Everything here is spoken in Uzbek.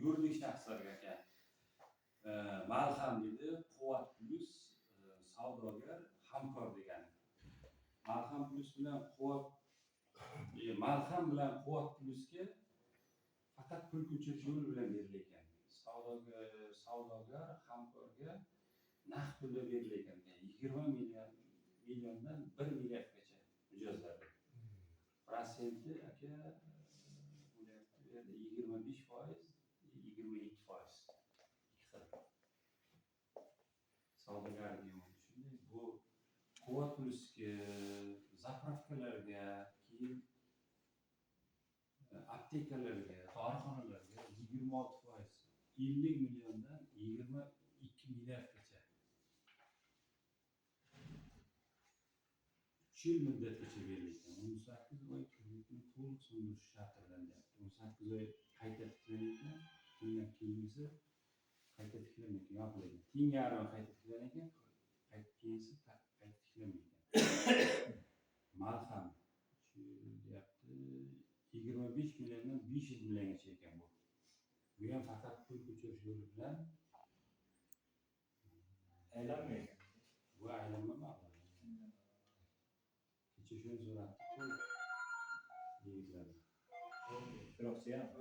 yuridik shaxslarga aka. Malham dedi, Quvvat plus savdogar hamkor degani. Malham plus bilan Quvvat Malham bilan Quvvat plusga faqat pul ko'chirish yo'li bilan berilar ekan. Savdogar hamkorga naqd pulda berilar ekan. 20 milliondan 1 milliardgacha mijozlarda. Prosenti aka bo'lyapti 25%, 27%. Savdogar degan shunday. Bu Quvvat plusga, zapravkalarga, keyin aptekalarga, dorixonalarga 26%, 50 milliondan 22 milliardgacha. 3 yil muddatgacha berilgan. 18 oy kreditni to'liq sundirish shartlaridan. 18 oy qayta tiklangan, undan keyingisi qayta tiklanmaydi, yopiladi. Tengari qayta tiklangan, qayta keyingisi qayta tiklanmaydi. Malham shu deyapti 25 milliondan 500 milliongacha ekan bu. Bu ham faqat pul ko'chirish yo'li bilan aylanmaydi. bu aylanma mablag'. Kecha shuni so'rabdi-ku. Yigitlar. Biroq